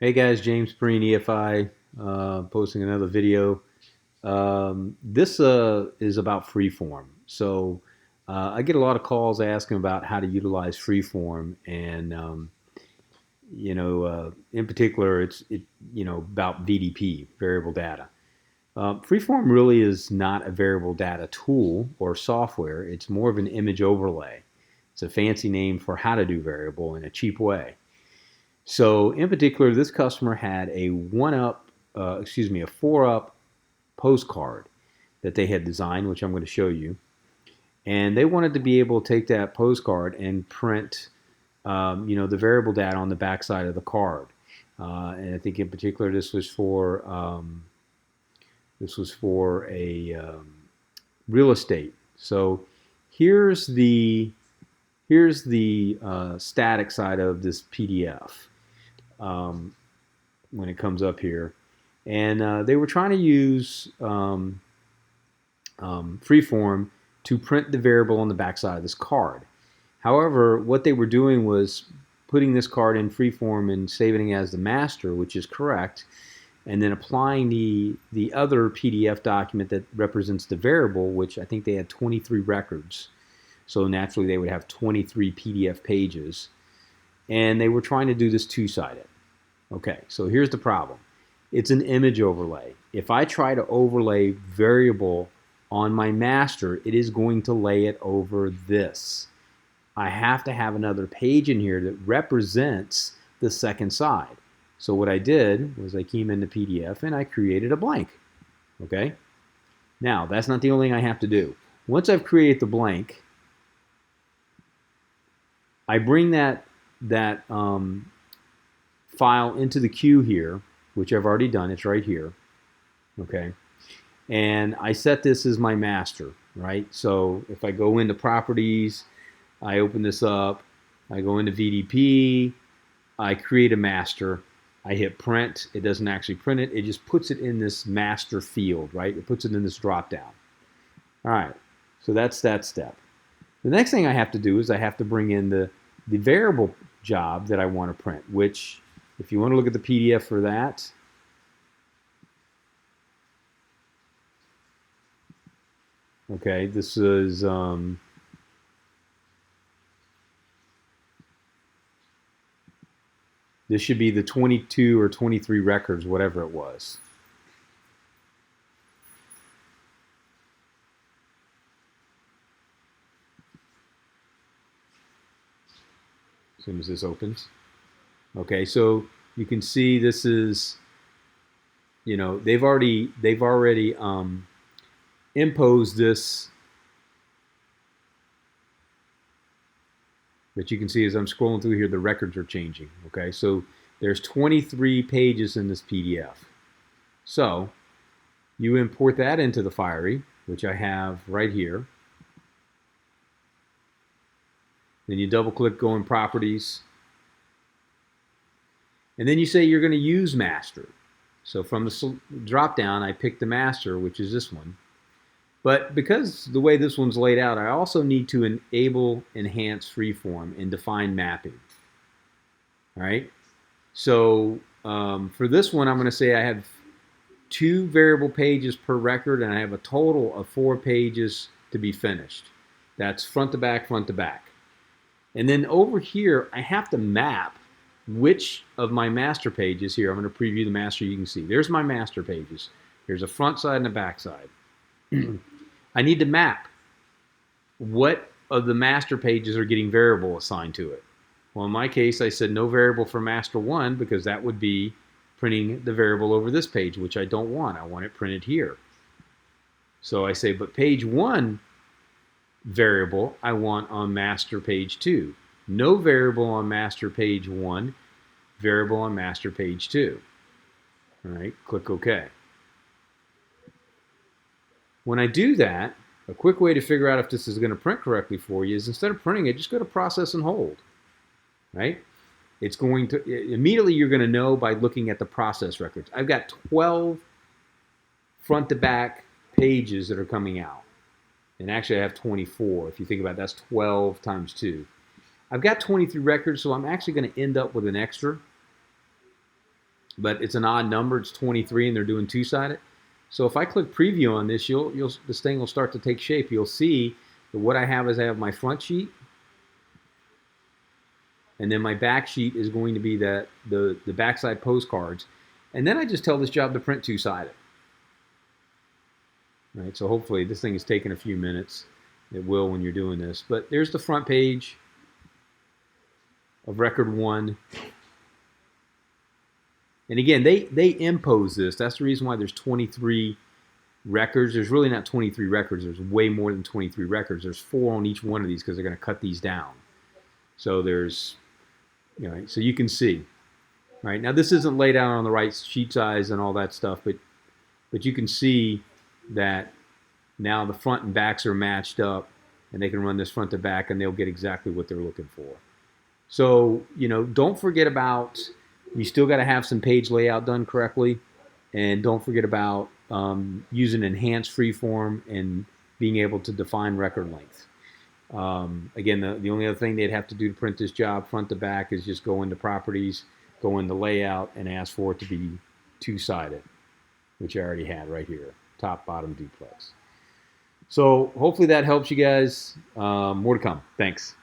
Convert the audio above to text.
Hey guys, James Perrine, EFI, posting another video. This is about freeform. I get a lot of calls asking about how to utilize freeform, and in particular, it's about VDP, variable data. Freeform really is not a variable data tool or software. It's more of an image overlay. It's a fancy name for how to do variable in a cheap way. So in particular, this customer had a 4-up postcard that they had designed, which I'm going to show you. And they wanted to be able to take that postcard and print, the variable data on the backside of the card. And I think in particular, this was for a real estate. So here's the static side of this PDF. When it comes up here. And they were trying to use freeform to print the variable on the backside of this card. However, what they were doing was putting this card in freeform and saving it as the master, which is correct, and then applying the other PDF document that represents the variable, which I think they had 23 records. So naturally they would have 23 PDF pages. And they were trying to do this two-sided. Okay, so here's the problem. It's an image overlay. If I try to overlay variable on my master, it is going to lay it over this. I have to have another page in here that represents the second side. So what I did was I came into PDF and I created a blank. Okay? Now, that's not the only thing I have to do. Once I've created the blank, I bring that file into the queue here, which I've already done. It's right here. Okay. And I set this as my master, right? So if I go into properties, I open this up, I go into VDP, I create a master, I hit print. It doesn't actually print it. It just puts it in this master field, right? It puts it in this drop down. All right. So that's that step. The next thing I have to do is I have to bring in the variable job that I want to print, which, if you want to look at the PDF for that, okay, this is this should be the 22 or 23 records, whatever it was. As soon as this opens. Okay, so you can see this is, they've already imposed this. But you can see as I'm scrolling through here, the records are changing. Okay, so there's 23 pages in this PDF. So you import that into the Fiery, which I have right here. Then you double click, go in properties. And then you say you're going to use master. So from the drop down, I pick the master, which is this one. But because the way this one's laid out, I also need to enable Enhanced FreeForm and define mapping. All right. So for this one, I'm going to say I have 2 variable pages per record, and I have a total of 4 pages to be finished. That's front to back, front to back. And then over here, I have to map which of my master pages here. I'm going to preview the master. You can see there's my master pages. There's a front side and a back side. I need to map what of the master pages are getting variable assigned to it. Well, in my case, I said no variable for master 1 because that would be printing the variable over this page, which I don't want. I want it printed here. So I say, but page 1 variable I want on master page 2. No variable on master page 1, variable on master page 2. All right, click OK. When I do that, a quick way to figure out if this is going to print correctly for you is instead of printing it, just go to process and hold. Right? It's going to, immediately you're going to know by looking at the process records. I've got 12 front to back pages that are coming out. And actually I have 24. If you think about it, that's 12 times 2. I've got 23 records, so I'm actually going to end up with an extra. but it's an odd number. It's 23, and they're doing two-sided. So if I click preview on this, this thing will start to take shape. You'll see that what I have is I have my front sheet, and then my back sheet is going to be the backside postcards. And then I just tell this job to print two-sided. Right, so hopefully this thing is taking a few minutes. It will when you're doing this. But there's the front page of record 1. And again, they impose this. That's the reason why there's 23 records. There's really not 23 records. There's way more than 23 records. There's 4 on each one of these because they're going to cut these down. So there's, so you can see. Right, now this isn't laid out on the right sheet size and all that stuff, but you can see that now the front and backs are matched up, and they can run this front to back, and they'll get exactly what they're looking for. So, don't forget about, you still got to have some page layout done correctly, and don't forget about using Enhanced FreeForm and being able to define record length. Again, the only other thing they'd have to do to print this job front to back is just go into Properties, go into Layout, and ask for it to be two-sided, which I already had right here, top, bottom duplex. So hopefully that helps you guys. More to come. Thanks.